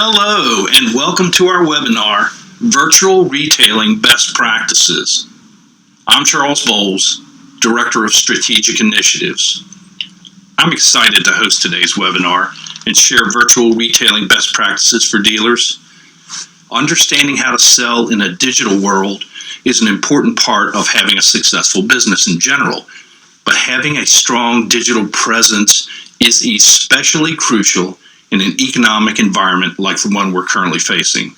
Hello and welcome to our webinar, Virtual Retailing Best Practices. I'm Charles Bowles, Director of Strategic Initiatives. I'm excited to host today's webinar and share virtual retailing best practices for dealers. Understanding how to sell in a digital world is an important part of having a successful business in general, but having a strong digital presence is especially crucial in an economic environment like the one we're currently facing.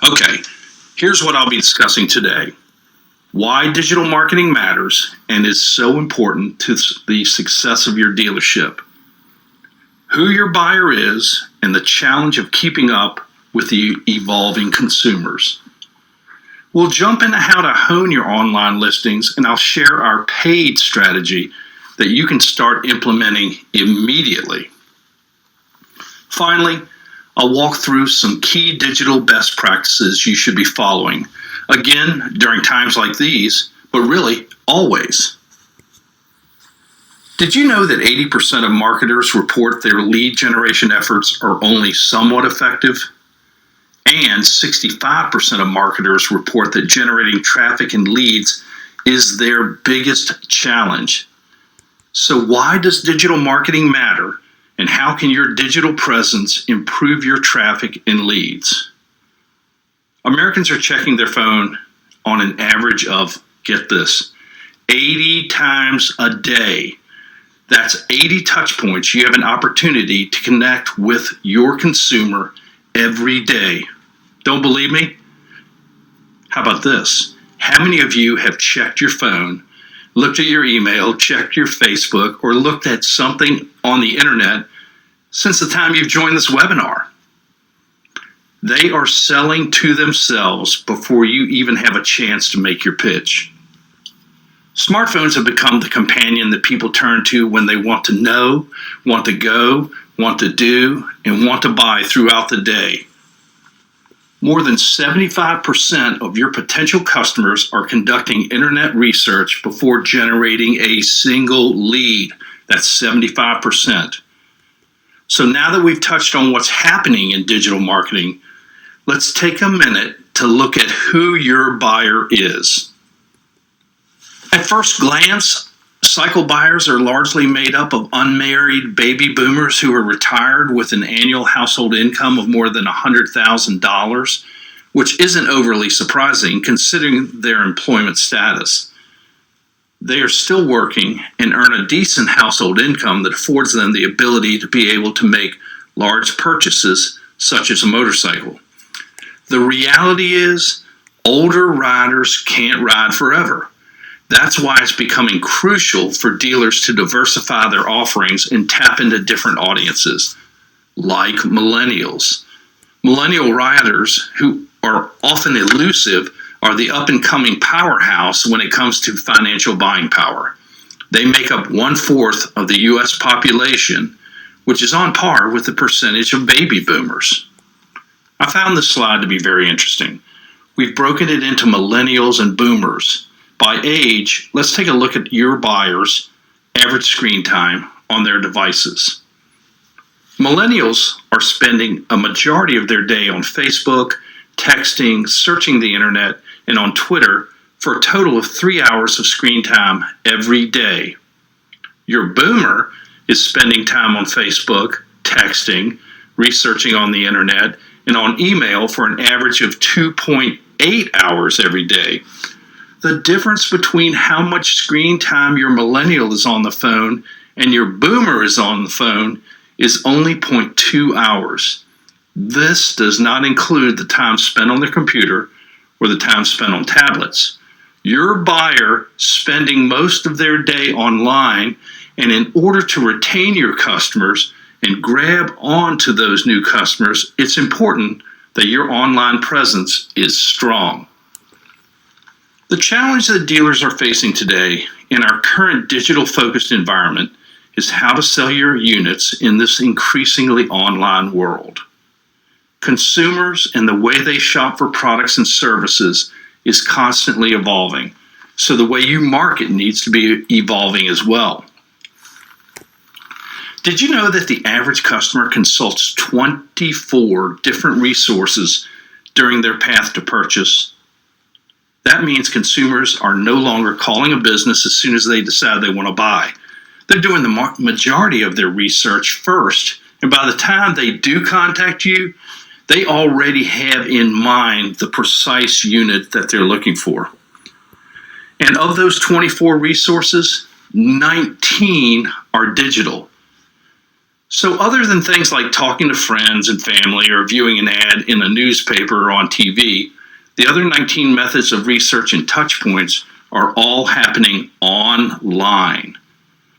Okay, here's what I'll be discussing today. Why digital marketing matters and is so important to the success of your dealership. Who your buyer is and the challenge of keeping up with the evolving consumers. We'll jump into how to hone your online listings, and I'll share our paid strategy that you can start implementing immediately. Finally, I'll walk through some key digital best practices you should be following, again, during times like these, but really always. Did you know that 80% of marketers report their lead generation efforts are only somewhat effective? And 65% of marketers report that generating traffic and leads is their biggest challenge. So why does digital marketing matter? And how can your digital presence improve your traffic and leads? Americans are checking their phone on an average of, get this, 80 times a day. That's 80 touch points. You have an opportunity to connect with your consumer every day. Don't believe me? How about this? How many of you have checked your phone, looked at your email, checked your Facebook, or looked at something on the internet since the time you've joined this webinar? They are selling to themselves before you even have a chance to make your pitch. Smartphones have become the companion that people turn to when they want to know, want to go, want to do, and want to buy throughout the day. More than 75% of your potential customers are conducting internet research before generating a single lead. That's 75%. So now that we've touched on what's happening in digital marketing, let's take a minute to look at who your buyer is. At first glance, cycle buyers are largely made up of unmarried baby boomers who are retired with an annual household income of more than $100,000, which isn't overly surprising considering their employment status. They are still working and earn a decent household income that affords them the ability to be able to make large purchases such as a motorcycle. The reality is, older riders can't ride forever. That's why it's becoming crucial for dealers to diversify their offerings and tap into different audiences, like millennials. Millennial riders, who are often elusive, are the up-and-coming powerhouse when it comes to financial buying power. They make up 1/4 of the U.S. population, which is on par with the percentage of baby boomers. I found this slide to be very interesting. We've broken it into millennials and boomers. By age, let's take a look at your buyers' average screen time on their devices. Millennials are spending a majority of their day on Facebook, texting, searching the internet, and on Twitter for a total of 3 hours of screen time every day. Your boomer is spending time on Facebook, texting, researching on the internet, and on email for an average of 2.8 hours every day. The difference between how much screen time your millennial is on the phone and your boomer is on the phone is only 0.2 hours. This does not include the time spent on their computer or the time spent on tablets. Your buyer spending most of their day online, and in order to retain your customers and grab onto those new customers, it's important that your online presence is strong. The challenge that dealers are facing today in our current digital-focused environment is how to sell your units in this increasingly online world. Consumers and the way they shop for products and services is constantly evolving, so the way you market needs to be evolving as well. Did you know that the average customer consults 24 different resources during their path to purchase? That means consumers are no longer calling a business as soon as they decide they want to buy. They're doing the majority of their research first, and by the time they do contact you, they already have in mind the precise unit that they're looking for. And of those 24 resources, 19 are digital. So other than things like talking to friends and family or viewing an ad in a newspaper or on TV, the other 19 methods of research and touch points are all happening online.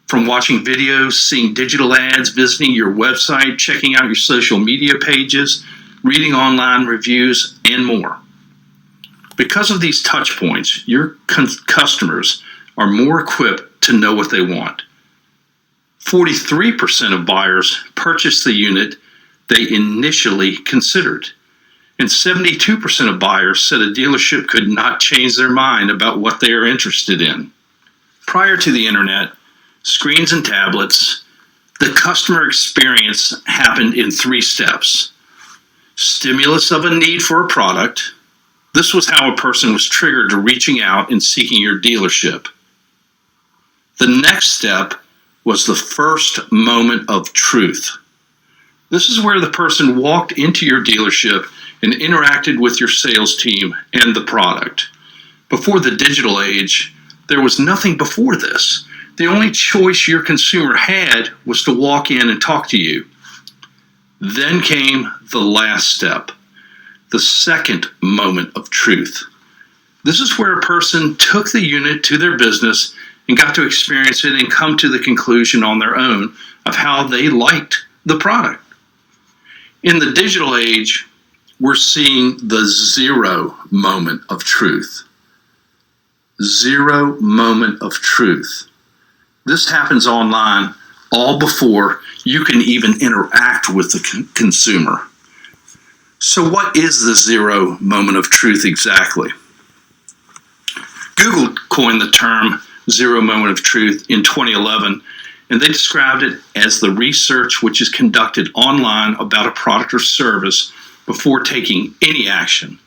From watching videos, seeing digital ads, visiting your website, checking out your social media pages, reading online reviews, and more. Because of these touch points, your customers are more equipped to know what they want. 43% of buyers purchase the unit they initially considered. And 72% of buyers said a dealership could not change their mind about what they are interested in. Prior to the internet, screens and tablets, the customer experience happened in 3 steps. Stimulus of a need for a product. This was how a person was triggered to reaching out and seeking your dealership. The next step was the first moment of truth. This is where the person walked into your dealership and interacted with your sales team and the product. Before the digital age, there was nothing before this. The only choice your consumer had was to walk in and talk to you. Then came the last step, the second moment of truth. This is where a person took the unit to their business and got to experience it and come to the conclusion on their own of how they liked the product. In the digital age, we're seeing the 0 moment of truth. 0 moment of truth. This happens online all before you can even interact with the consumer. So what is the 0 moment of truth exactly? Google coined the term 0 moment of truth in 2011, and they described it as the research which is conducted online about a product or service before taking any action.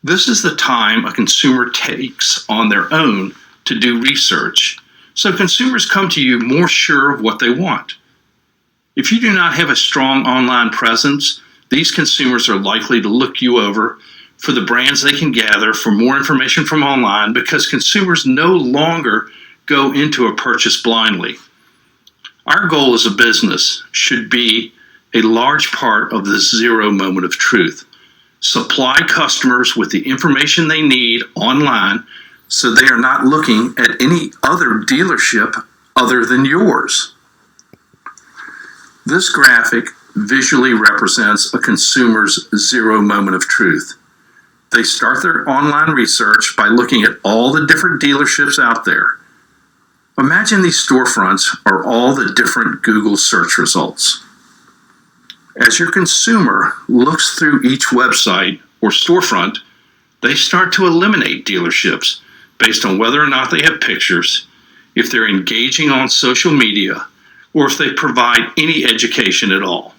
This is the time a consumer takes on their own to do research, so consumers come to you more sure of what they want. If you do not have a strong online presence, these consumers are likely to look you over for the brands they can gather for more information from online, because consumers no longer go into a purchase blindly. Our goal as a business should be a large part of the 0 moment of truth. Supply customers with the information they need online so they are not looking at any other dealership other than yours. This graphic visually represents a consumer's 0 moment of truth. They start their online research by looking at all the different dealerships out there. Imagine these storefronts are all the different Google search results. As your consumer looks through each website or storefront, they start to eliminate dealerships based on whether or not they have pictures, if they're engaging on social media, or if they provide any education at all.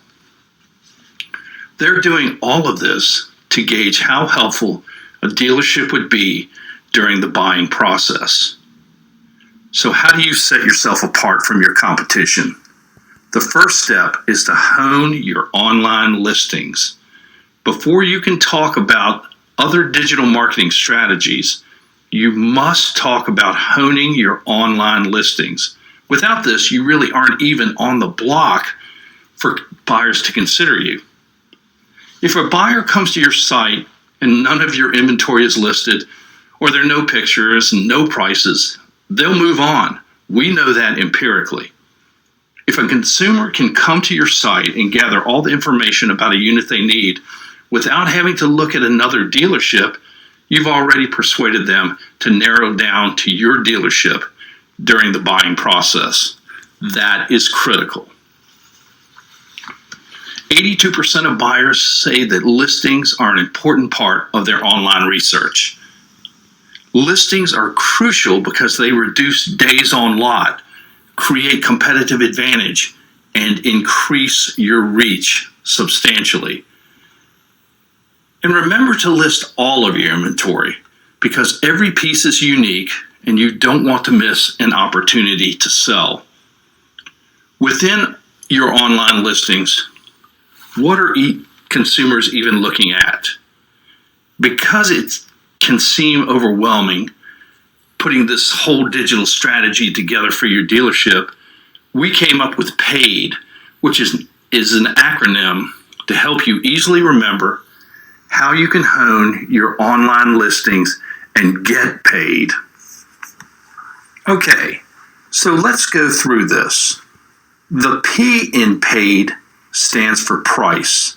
They're doing all of this to gauge how helpful a dealership would be during the buying process. So how do you set yourself apart from your competition? The first step is to hone your online listings. Before you can talk about other digital marketing strategies, you must talk about honing your online listings. Without this, you really aren't even on the block for buyers to consider you. If a buyer comes to your site and none of your inventory is listed, or there are no pictures and no prices, they'll move on. We know that empirically. If a consumer can come to your site and gather all the information about a unit they need without having to look at another dealership, you've already persuaded them to narrow down to your dealership during the buying process. That is critical. 82% of buyers say that listings are an important part of their online research. Listings are crucial because they reduce days on lot, create competitive advantage, and increase your reach substantially. And remember to list all of your inventory, because every piece is unique and you don't want to miss an opportunity to sell. Within your online listings, what are consumers even looking at? Because it can seem overwhelming putting this whole digital strategy together for your dealership, we came up with PAID, which is an acronym to help you easily remember how you can hone your online listings and get paid. Okay, so let's go through this. The P in PAID stands for price.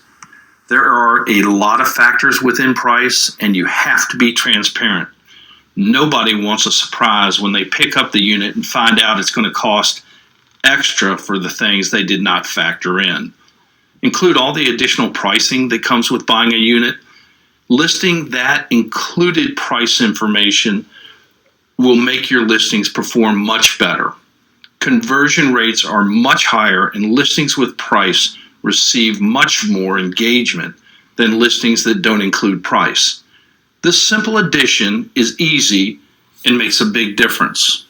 There are a lot of factors within price, and you have to be transparent. Nobody wants a surprise when they pick up the unit and find out it's going to cost extra for the things they did not factor in. Include all the additional pricing that comes with buying a unit. Listing that included price information will make your listings perform much better. Conversion rates are much higher, and listings with price receive much more engagement than listings that don't include price. This simple addition is easy and makes a big difference.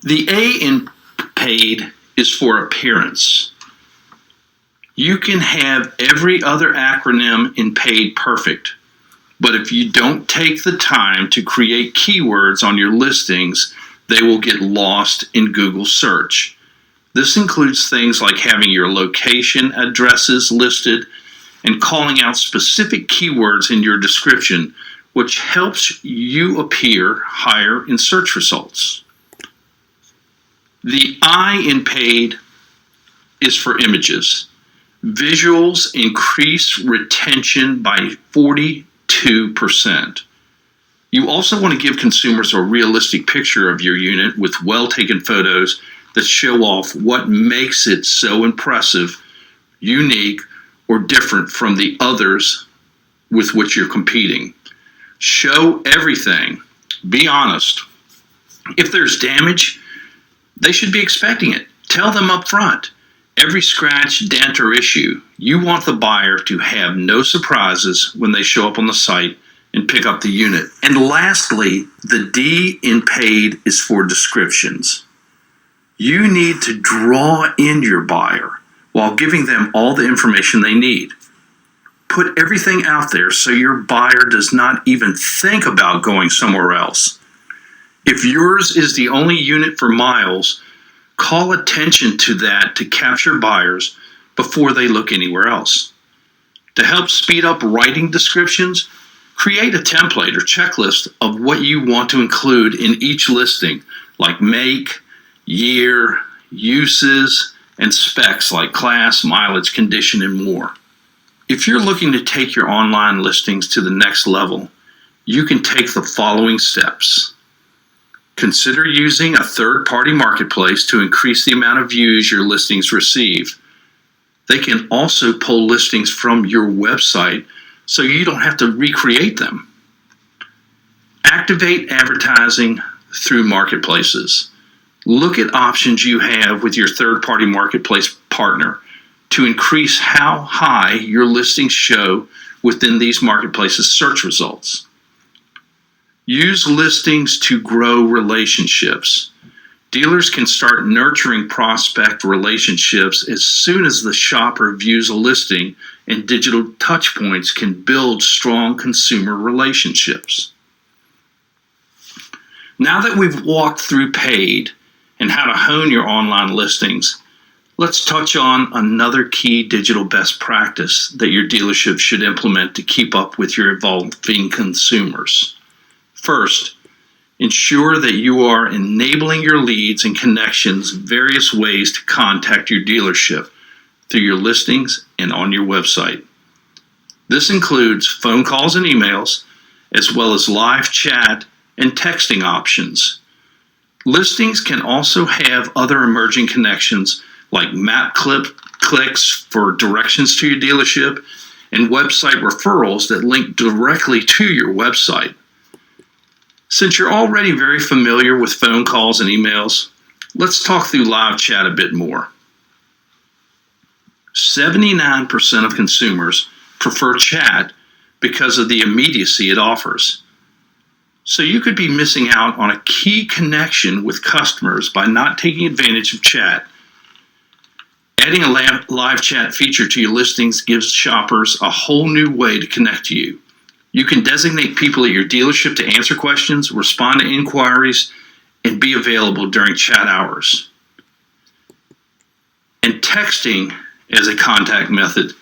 The A in PAID is for appearance. You can have every other acronym in PAID perfect, but if you don't take the time to create keywords on your listings, they will get lost in Google search. This includes things like having your location addresses listed and calling out specific keywords in your description, which helps you appear higher in search results. The I in PAID is for images. Visuals increase retention by 42%. You also want to give consumers a realistic picture of your unit with well-taken photos that show off what makes it so impressive, unique, or different from the others with which you're competing. Show everything. Be honest. If there's damage, they should be expecting it. Tell them up front. Every scratch, dent, or issue, you want the buyer to have no surprises when they show up on the site and pick up the unit. And lastly, the D in PAID is for descriptions. You need to draw in your buyer while giving them all the information they need. Put everything out there so your buyer does not even think about going somewhere else. If yours is the only unit for miles, call attention to that to capture buyers before they look anywhere else. To help speed up writing descriptions, create a template or checklist of what you want to include in each listing, like make, year, uses, and specs like class, mileage, condition, and more. If you're looking to take your online listings to the next level, you can take the following steps. Consider using a third-party marketplace to increase the amount of views your listings receive. They can also pull listings from your website so you don't have to recreate them. Activate advertising through marketplaces. Look at options you have with your third-party marketplace partner to increase how high your listings show within these marketplaces' search results. Use listings to grow relationships. Dealers can start nurturing prospect relationships as soon as the shopper views a listing, and digital touchpoints can build strong consumer relationships. Now that we've walked through PAID and how to hone your online listings, let's touch on another key digital best practice that your dealership should implement to keep up with your evolving consumers. First, ensure that you are enabling your leads and connections various ways to contact your dealership through your listings and on your website. This includes phone calls and emails, as well as live chat and texting options. Listings can also have other emerging connections like map clicks for directions to your dealership and website referrals that link directly to your website. Since you're already very familiar with phone calls and emails, Let's talk through live chat a bit more. 79% of consumers prefer chat because of the immediacy it offers. So you could be missing out on a key connection with customers by not taking advantage of chat. Adding a live chat feature to your listings gives shoppers a whole new way to connect to you. You can designate people at your dealership to answer questions, respond to inquiries, and be available during chat hours. And texting as a contact method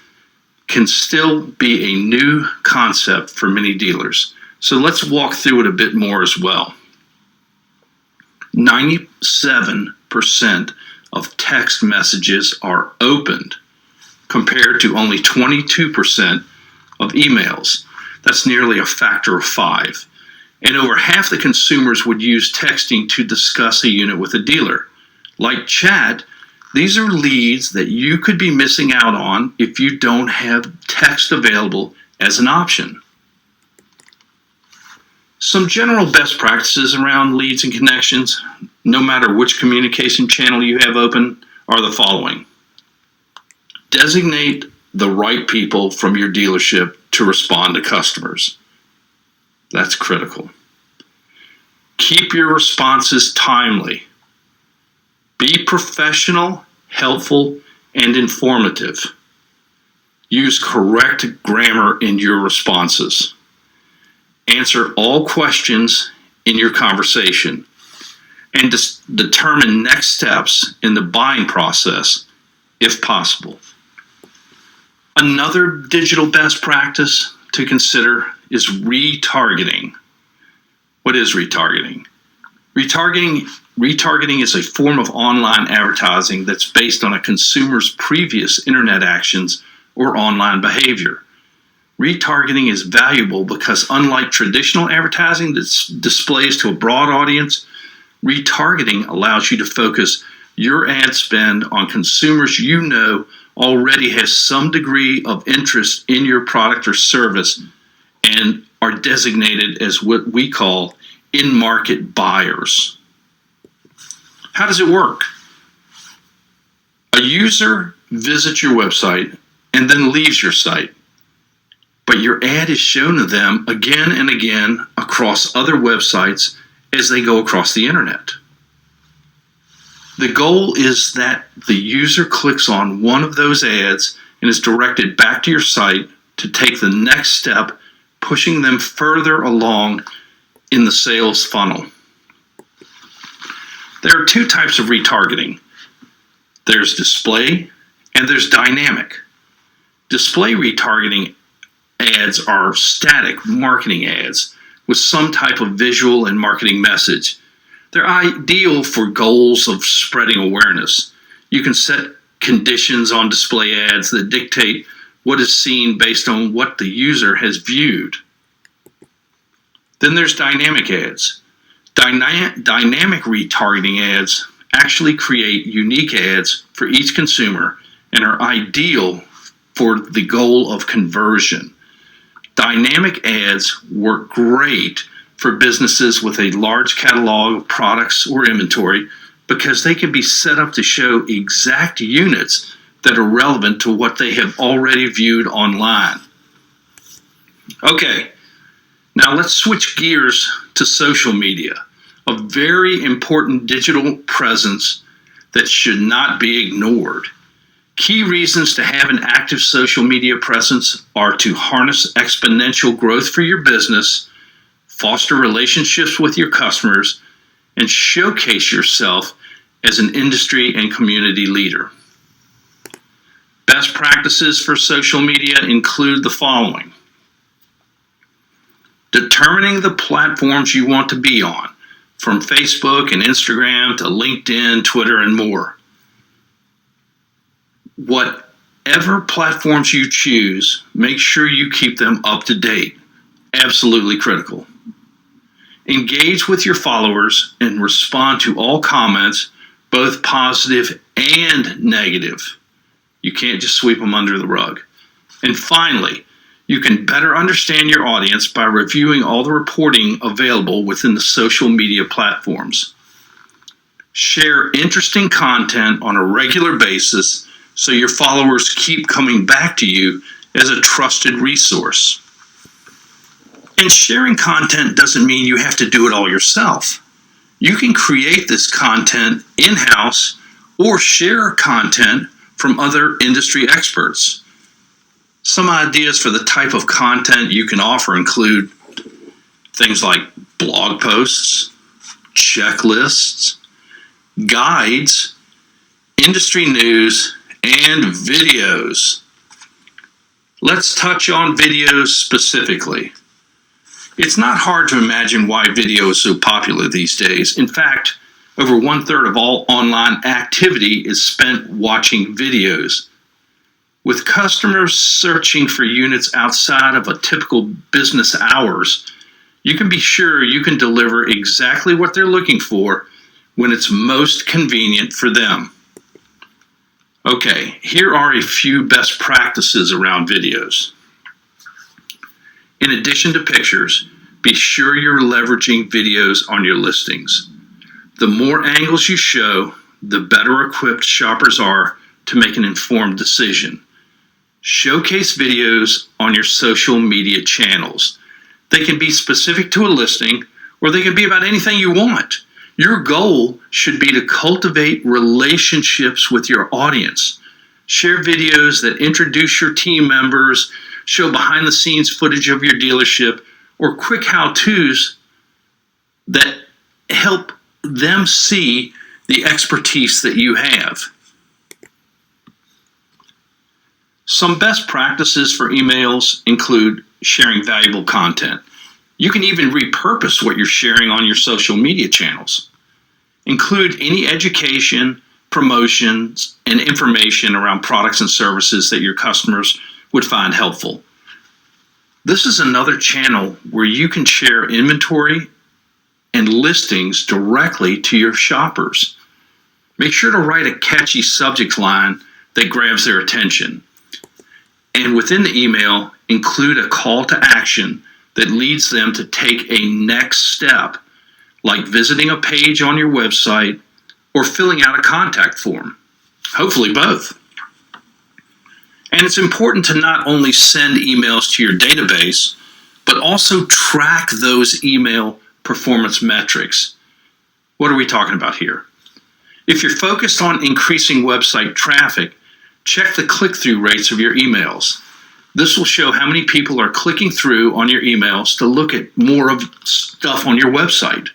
can still be a new concept for many dealers. So let's walk through it a bit more as well. 97% of text messages are opened compared to only 22% of emails. That's nearly a factor of 5. And over half the consumers would use texting to discuss a unit with a dealer. Like chat, these are leads that you could be missing out on if you don't have text available as an option. Some general best practices around leads and connections, no matter which communication channel you have open, are the following. Designate the right people from your dealership to respond to customers. That's critical. Keep your responses timely. Be professional, helpful, and informative. Use correct grammar in your responses. Answer all questions in your conversation, and determine next steps in the buying process if possible. Another digital best practice to consider is retargeting. What is retargeting? Retargeting is a form of online advertising that's based on a consumer's previous internet actions or online behavior. Retargeting is valuable because unlike traditional advertising that displays to a broad audience, retargeting allows you to focus your ad spend on consumers you know already has some degree of interest in your product or service and are designated as what we call in-market buyers. How does it work? A user visits your website and then leaves your site, but your ad is shown to them again and again across other websites as they go across the internet. The goal is that the user clicks on one of those ads and is directed back to your site to take the next step, pushing them further along in the sales funnel. There are two types of retargeting. There's display and there's dynamic. Display retargeting ads are static marketing ads with some type of visual and marketing message. They're ideal for goals of spreading awareness. You can set conditions on display ads that dictate what is seen based on what the user has viewed. Then there's dynamic ads. Dynamic retargeting ads actually create unique ads for each consumer and are ideal for the goal of conversion. Dynamic ads work great for businesses with a large catalog of products or inventory because they can be set up to show exact units that are relevant to what they have already viewed online. Okay, now let's switch gears to social media, a very important digital presence that should not be ignored. Key reasons to have an active social media presence are to harness exponential growth for your business, foster relationships with your customers, and showcase yourself as an industry and community leader. Best practices for social media include the following. Determining the platforms you want to be on, from Facebook and Instagram to LinkedIn, Twitter, and more. Whatever platforms you choose, make sure you keep them up to date. Absolutely critical. Engage with your followers and respond to all comments, both positive and negative. You can't just sweep them under the rug. And finally, you can better understand your audience by reviewing all the reporting available within the social media platforms. Share interesting content on a regular basis so your followers keep coming back to you as a trusted resource. And sharing content doesn't mean you have to do it all yourself. You can create this content in-house or share content from other industry experts. Some ideas for the type of content you can offer include things like blog posts, checklists, guides, industry news, and videos. Let's touch on videos specifically. It's not hard to imagine why video is so popular these days. In fact, over 1/3 of all online activity is spent watching videos. With customers searching for units outside of a typical business hours, you can be sure you can deliver exactly what they're looking for when it's most convenient for them. Okay, here are a few best practices around videos. In addition to pictures, be sure you're leveraging videos on your listings. The more angles you show, the better equipped shoppers are to make an informed decision. Showcase videos on your social media channels. They can be specific to a listing, or they can be about anything you want. Your goal should be to cultivate relationships with your audience. Share videos that introduce your team members, show behind-the-scenes footage of your dealership, or quick how-tos that help them see the expertise that you have. Some best practices for emails include sharing valuable content. You can even repurpose what you're sharing on your social media channels. Include any education, promotions, and information around products and services that your customers would find helpful. This is another channel where you can share inventory and listings directly to your shoppers. Make sure to write a catchy subject line that grabs their attention. And within the email, include a call to action that leads them to take a next step, like visiting a page on your website or filling out a contact form. Hopefully both. And it's important to not only send emails to your database, but also track those email performance metrics. What are we talking about here? If you're focused on increasing website traffic, check the click-through rates of your emails. This will show how many people are clicking through on your emails to look at more of stuff on your website.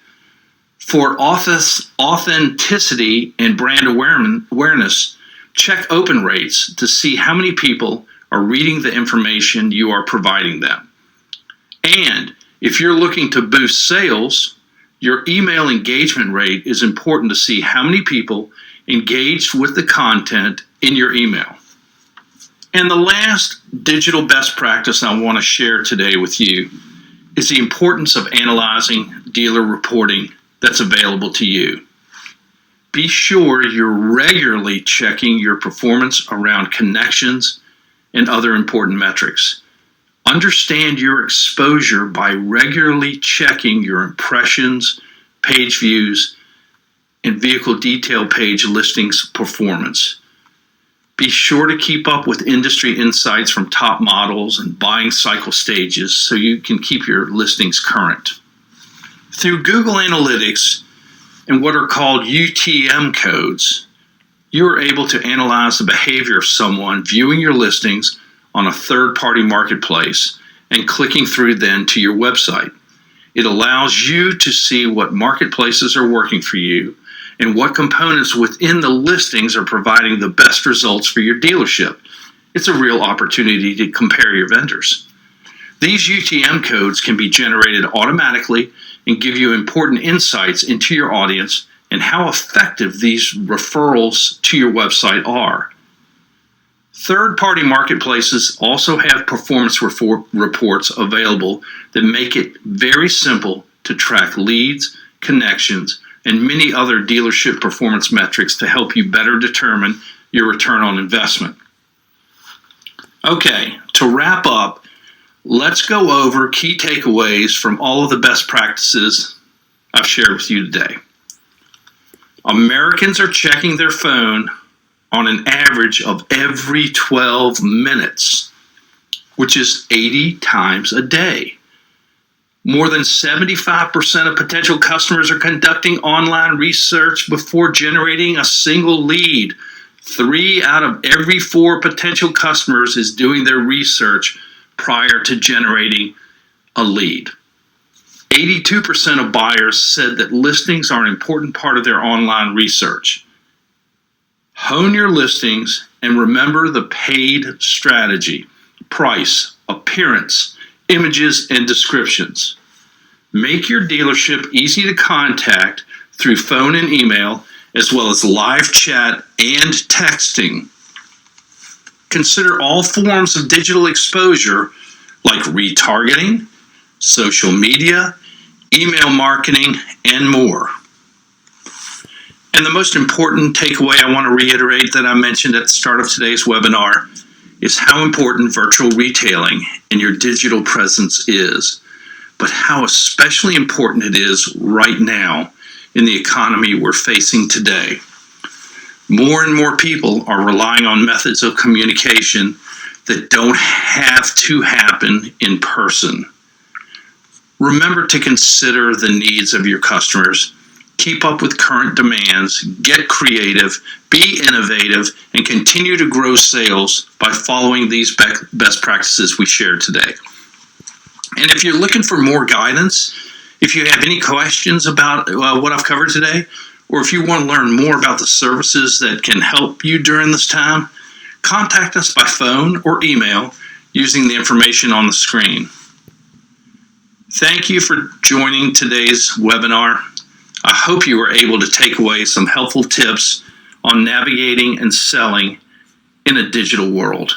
For authenticity and brand awareness, check open rates to see how many people are reading the information you are providing them. And if you're looking to boost sales, your email engagement rate is important to see how many people engaged with the content in your email. And the last digital best practice I want to share today with you is the importance of analyzing dealer reporting that's available to you. Be sure you're regularly checking your performance around connections and other important metrics. Understand your exposure by regularly checking your impressions, page views, and vehicle detail page listings performance. Be sure to keep up with industry insights from top models and buying cycle stages so you can keep your listings current. Through Google Analytics and what are called UTM codes, you are able to analyze the behavior of someone viewing your listings on a third-party marketplace and clicking through then to your website. It allows you to see what marketplaces are working for you and what components within the listings are providing the best results for your dealership. It's a real opportunity to compare your vendors. These UTM codes can be generated automatically and give you important insights into your audience and how effective these referrals to your website are. Third-party marketplaces also have performance reports available that make it very simple to track leads, connections, and many other dealership performance metrics to help you better determine your return on investment. Okay, to wrap up, let's go over key takeaways from all of the best practices I've shared with you today. Americans are checking their phone on an average of every 12 minutes, which is 80 times a day. More than 75% of potential customers are conducting online research before generating a single lead. 3 out of every 4 potential customers is doing their research prior to generating a lead. 82% of buyers said that listings are an important part of their online research. Hone your listings and remember the paid strategy: price, appearance, images, and descriptions. Make your dealership easy to contact through phone and email, as well as live chat and texting. Consider all forms of digital exposure like retargeting, social media, email marketing, and more. And the most important takeaway I want to reiterate that I mentioned at the start of today's webinar is how important virtual retailing and your digital presence is, but how especially important it is right now in the economy we're facing today. More and more people are relying on methods of communication that don't have to happen in person. Remember to consider the needs of your customers, keep up with current demands, get creative, be innovative, and continue to grow sales by following these best practices we shared today. And if you're looking for more guidance, if you have any questions about what I've covered today, or if you want to learn more about the services that can help you during this time, contact us by phone or email using the information on the screen. Thank you for joining today's webinar. I hope you were able to take away some helpful tips on navigating and selling in a digital world.